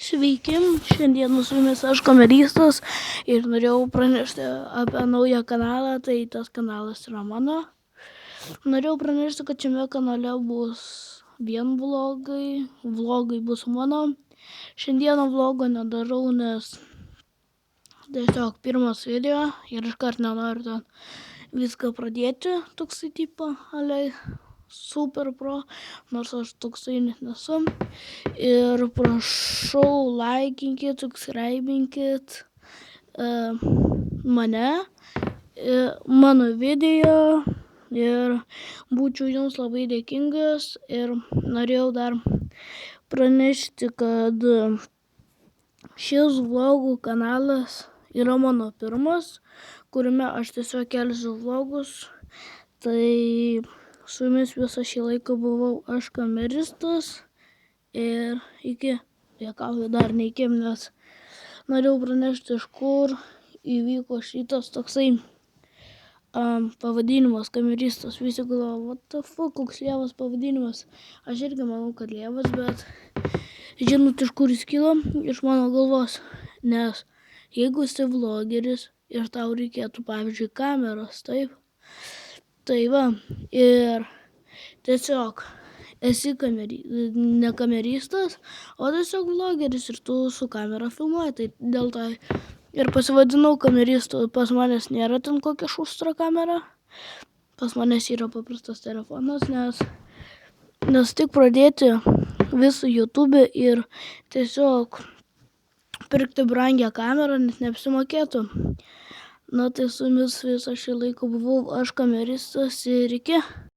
Sveiki, šiandien su jumis aš kameristas ir norėjau pranešti apie naują kanalą, tai tas kanalas yra mano. Norėjau pranešti, kad šiame kanale bus vien vlogai bus mano. Šiandieną vlogo nedarau, nes tiesiog pirmas video ir iškart nenoriu ten viską pradėti, toksai tipo, super pro, nors aš toksai net nesu. Ir prašau, laikinkit, subscribinkit mane, mano video ir būčiau jums labai dėkingas. Ir norėjau dar pranešti, kad šis vlogų kanalas yra mano pirmas, kuriame aš tiesiog kelsiu vlogus. Tai su jumis visą šį laiką buvau aš, kameristas, ir iki, juokauju, dar ne iki, nes norėjau pranešti, iš kur įvyko šitas toksai pavadinimas kameristas. Visi galvoja, what the fuck, koks lievas pavadinimas. Aš irgi manau, kad lievas, bet žinot, iš kur jis kilo? Iš mano galvos, nes jeigu esi vlogeris ir tau reikėtų, pavyzdžiui, kameros, taip? Tai va, ir tiesiog esi ne kameristas, o tiesiog vlogeris ir tu su kamera filmuoji, tai dėl to ir pasivadinau kameristu. Pas manęs nėra ten kokia šustra kamera, pas manęs yra paprastas telefonas, nes tik pradėti visą YouTube ir tiesiog pirkti brangią kamerą net neapsimokėtų. Na tai su jumis visą šį laiką buvau aš, kameristas, ir iki.